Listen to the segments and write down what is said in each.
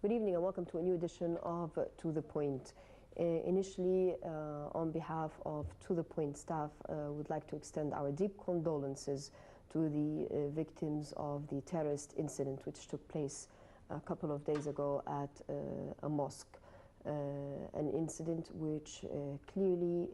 Good evening and welcome to a new edition of To The Point. Initially, on behalf of To The Point staff, would like to extend our deep condolences to the victims of the terrorist incident which took place a couple of days ago at a mosque. An incident which clearly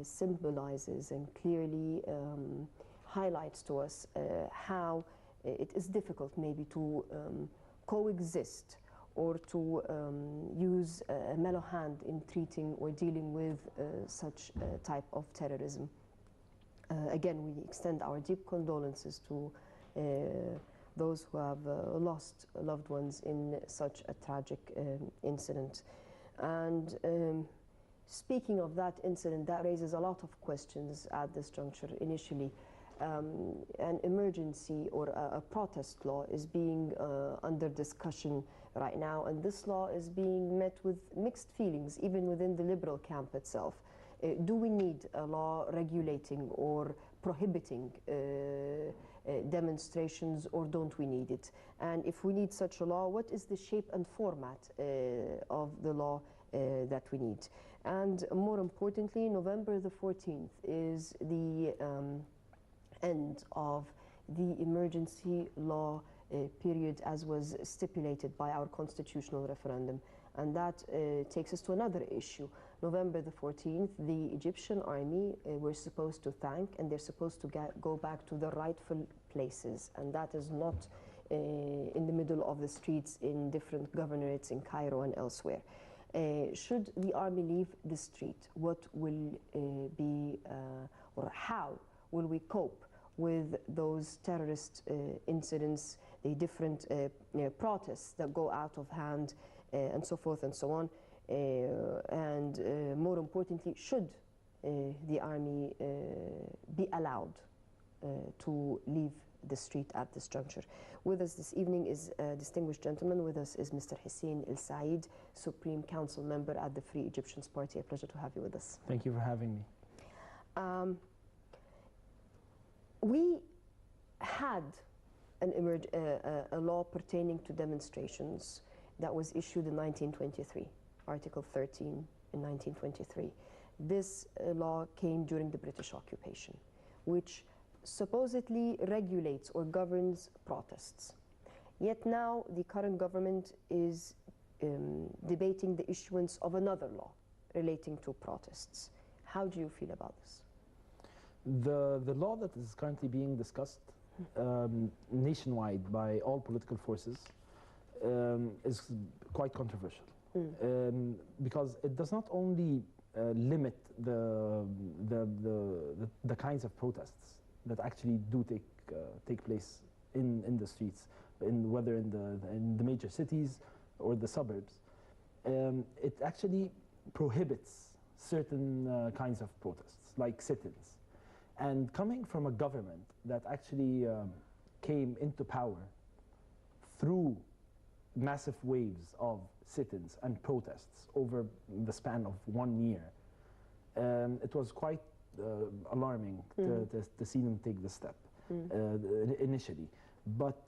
symbolizes and clearly highlights to us how it is difficult maybe to coexist or to use a mellow hand in treating or dealing with such a type of terrorism. Again, we extend our deep condolences to those who have lost loved ones in such a tragic incident. And speaking of that incident, that raises a lot of questions at this juncture. Initially, an emergency or a protest law is being under discussion right now, and this law is being met with mixed feelings even within the liberal camp itself. Do we need a law regulating or prohibiting demonstrations, or don't we need it? And if we need such a law, what is the shape and format of the law that we need? And more importantly, November the 14th is the end of the emergency law period as was stipulated by our constitutional referendum. And that takes us to another issue. November the 14th, the Egyptian army were supposed to thank, and they're supposed to go back to the rightful places. And that is not in the middle of the streets in different governorates in Cairo and elsewhere. Should the army leave the street, what will be, or how will we cope with those terrorist incidents, the different protests that go out of hand, and so forth and so on? And more importantly, should the army be allowed to leave the street at this juncture? With us this evening is a distinguished gentleman. With us is Mr. Hussein El Said, Supreme Council Member at the Free Egyptians Party. A pleasure to have you with us. Thank you for having me. We had a law pertaining to demonstrations that was issued in 1923, Article 13 in 1923. This law came during the British occupation, which supposedly regulates or governs protests. Yet now the current government is debating the issuance of another law relating to protests. How do you feel about this? The law that is currently being discussed nationwide by all political forces is quite controversial, because it does not only limit the kinds of protests that actually do take place in the streets, whether in the major cities or the suburbs. It actually prohibits certain kinds of protests, like sit-ins. And coming from a government that actually came into power through massive waves of sit-ins and protests over the span of 1 year, it was quite alarming to see them take this step initially. But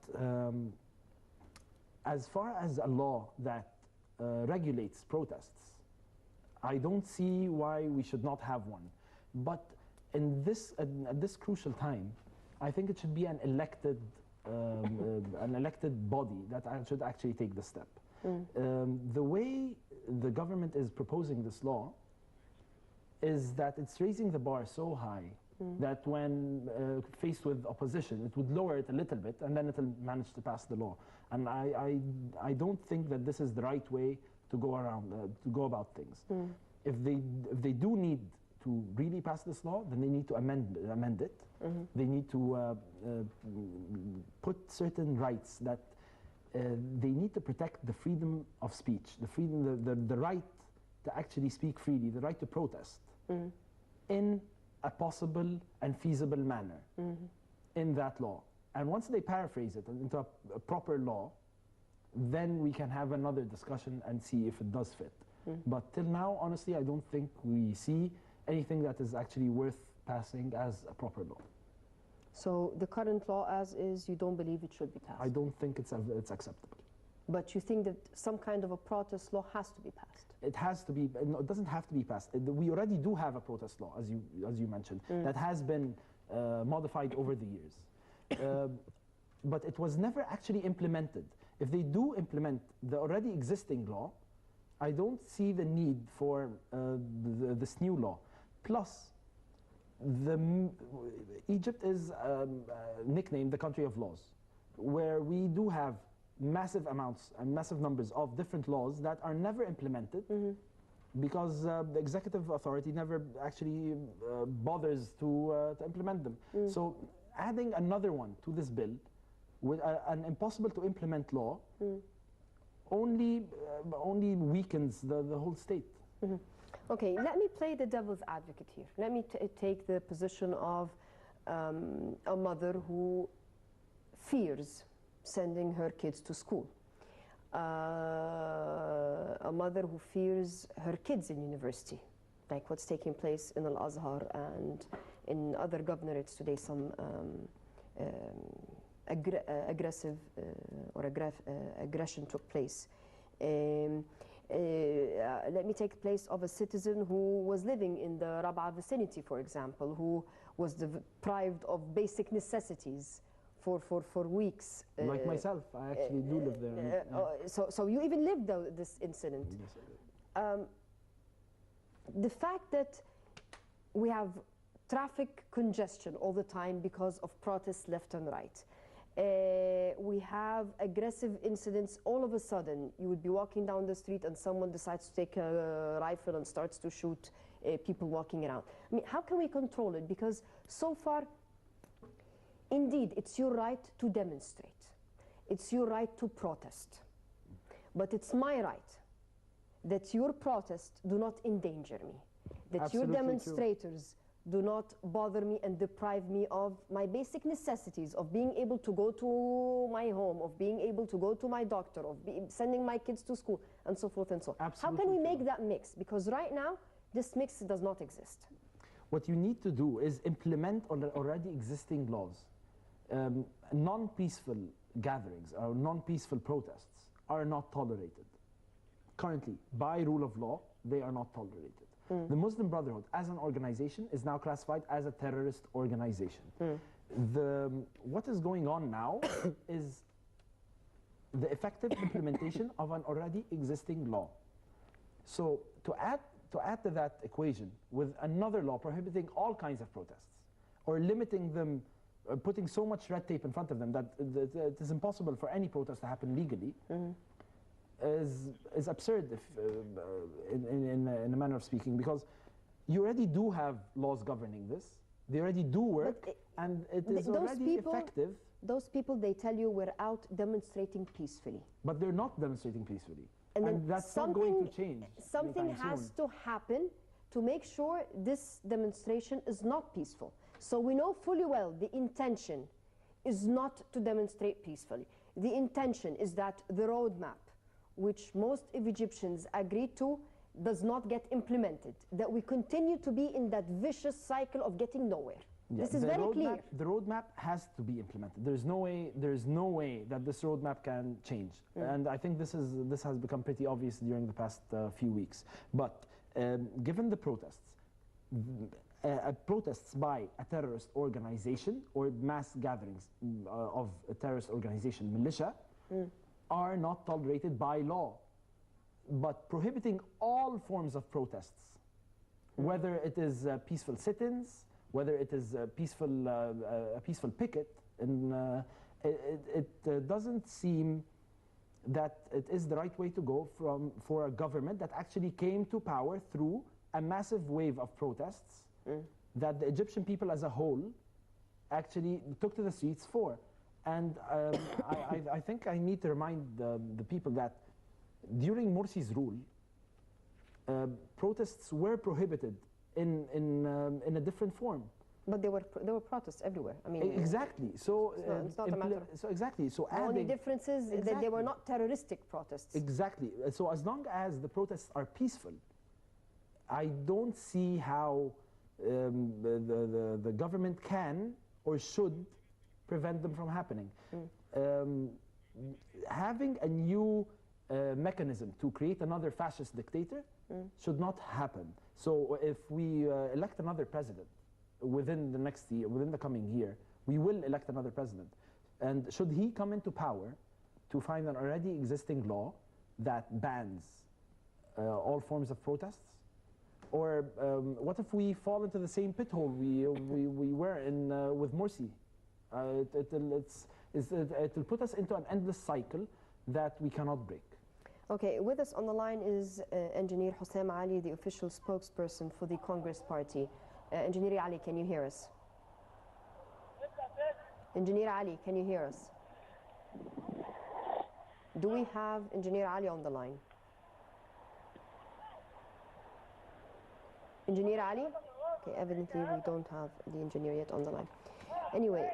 as far as a law that regulates protests, I don't see why we should not have one. But at this crucial time, I think it should be an elected body that should actually take the step. The way the government is proposing this law is that it's raising the bar so high that when faced with opposition, it would lower it a little bit, and then it'll manage to pass the law. And I don't think that this is the right way to go about things. If they do need to really pass this law, then they need to amend it. They need to put certain rights that they need to protect the freedom of speech, the right to actually speak freely, the right to protest in a possible and feasible manner in that law. And once they paraphrase it into a proper law, then we can have another discussion and see if it does fit. But till now, honestly, I don't think we see anything that is actually worth passing as a proper law. So the current law as is, you don't believe it should be passed? I don't think it's acceptable. But you think that some kind of a protest law has to be passed? It has to be, no, it doesn't have to be passed. We already do have a protest law, as you mentioned, that has been modified over the years. But it was never actually implemented. If they do implement the already existing law, I don't see the need for this new law. Plus, Egypt is nicknamed the country of laws, where we do have massive amounts and massive numbers of different laws that are never implemented because the executive authority never actually bothers to implement them. So adding another one to this bill with an impossible to implement law only weakens the whole state. Okay, let me play the devil's advocate here. Let me take the position of a mother who fears sending her kids to school. A mother who fears her kids in university, like what's taking place in Al-Azhar and in other governorates today, some aggressive aggression took place. Let me take the place of a citizen who was living in the Rab'a vicinity, for example, who was deprived of basic necessities for weeks. Like myself, I actually do live there. So you even lived this incident. Yes, I did. The fact that we have traffic congestion all the time because of protests left and right. We have aggressive incidents. All of a sudden, you would be walking down the street and someone decides to take a rifle and starts to shoot people walking around. I mean, how can we control it? Because so far, indeed, it's your right to demonstrate. It's your right to protest. But it's my right that your protests do not endanger me, that Absolutely your demonstrators do not bother me and deprive me of my basic necessities, of being able to go to my home, of being able to go to my doctor, of sending my kids to school, and so forth and so on. Absolutely How can we true. make that mix? Because right now, this mix does not exist. What you need to do is implement already existing laws. Non-peaceful gatherings or non-peaceful protests are not tolerated. Currently, by rule of law, they are not tolerated. The Muslim Brotherhood, as an organization, is now classified as a terrorist organization. What is going on now is the effective implementation of an already existing law. So to add to that equation with another law prohibiting all kinds of protests or limiting them, putting so much red tape in front of them that it is impossible for any protest to happen legally, is absurd if, in a manner of speaking, because you already do have laws governing this. They already do work, and it is already effective. Those people, they tell you we're out demonstrating peacefully. But they're not demonstrating peacefully. And And that's not going to change. Something anytime has soon. to happen to make sure this demonstration is not peaceful. So we know fully well the intention is not to demonstrate peacefully. The intention is that the roadmap, which most Egyptians agreed to, does not get implemented, that we continue to be in that vicious cycle of getting nowhere. Yeah, this is very clear. The roadmap has to be implemented. There's no way that this roadmap can change. And I think this has become pretty obvious during the past few weeks. But given the protests, protests by a terrorist organization or mass gatherings of a terrorist organization, militia, are not tolerated by law. But prohibiting all forms of protests, whether it is peaceful sit-ins, whether it is a peaceful picket, and it doesn't seem that it is the right way to go for a government that actually came to power through a massive wave of protests that the Egyptian people as a whole actually took to the streets for. And I think I need to remind the people that during Morsi's rule, protests were prohibited in a different form. But there were protests everywhere. I mean, exactly. So it's not a matter. So exactly. So The only difference is that they were not terroristic protests. Exactly. So as long as the protests are peaceful, I don't see how the government can or should prevent them from happening. having a new mechanism to create another fascist dictator should not happen. So if we elect another president within the next year, within the coming year, we will elect another president. And should he come into power to find an already existing law that bans all forms of protests? Or what if we fall into the same pit hole we were in with Morsi? It will put us into an endless cycle that we cannot break. Okay, with us on the line is Engineer Hussein Ali, the official spokesperson for the Congress Party. Engineer Ali, can you hear us? Engineer Ali, can you hear us? Do we have Engineer Ali on the line? Engineer Ali? Okay, evidently we don't have the engineer yet on the line. Anyway,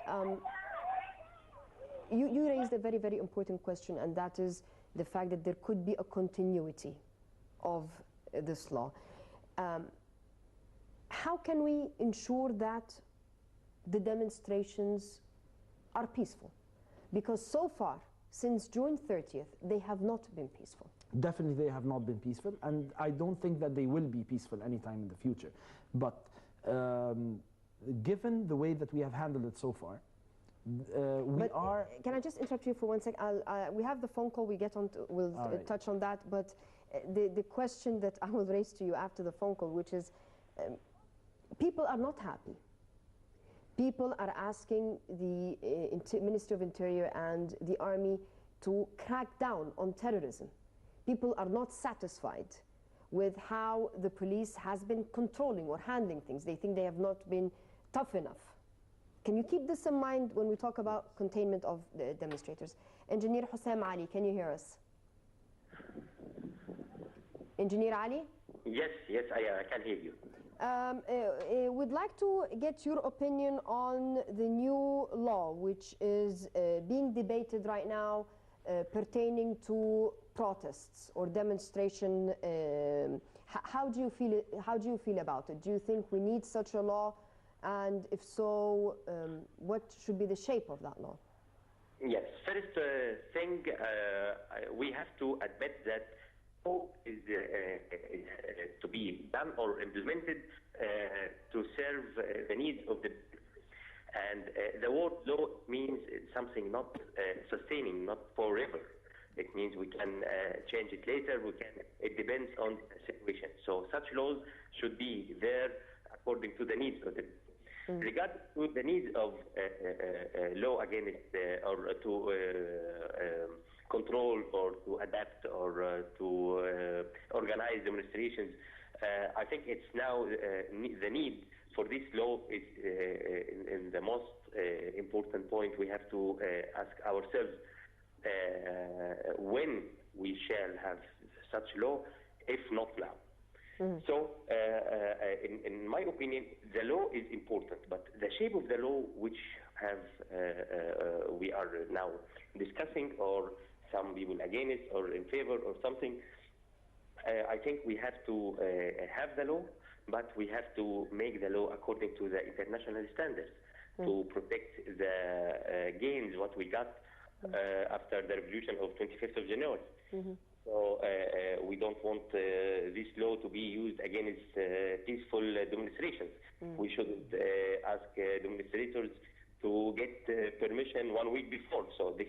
you raised a very, very important question, and that is the fact that there could be a continuity of this law. How can we ensure that the demonstrations are peaceful? Because so far, since June 30th, they have not been peaceful. Definitely they have not been peaceful, and I don't think that they will be peaceful anytime in the future. But given the way that we have handled it so far, Can I just interrupt you for 1 sec? We have the phone call, we'll touch on that, but the question that I will raise to you after the phone call, which is, people are not happy. People are asking the Ministry of Interior and the Army to crack down on terrorism. People are not satisfied with how the police has been controlling or handling things. They think they have not been tough enough. Can you keep this in mind when we talk about containment of the demonstrators? Engineer Hussein Ali, can you hear us? Engineer Ali? Yes, I can hear you. We'd like to get your opinion on the new law, which is being debated right now, pertaining to protests or demonstration. How do you feel about it? Do you think we need such a law? And if so, what should be the shape of that law? Yes, first thing, we have to admit that law is to be done or implemented to serve the needs of the people. And the word law means something not sustaining, not forever. It means we can change it later, it depends on the situation. So such laws should be there according to the needs of the people. Regarding to the needs of law against or to control or to adapt or to organize demonstrations, I think it's now the need for this law is in the most important point. We have to ask ourselves when we shall have such law, if not now. So, in my opinion, the law is important, but the shape of the law, which we are now discussing, or some people against or in favor or something, I think we have to have the law, but we have to make the law according to the international standards to protect the gains what we got after the revolution of 25th of January. So we don't want this law to be used against peaceful demonstrations. We shouldn't ask demonstrators to get permission 1 week before. So this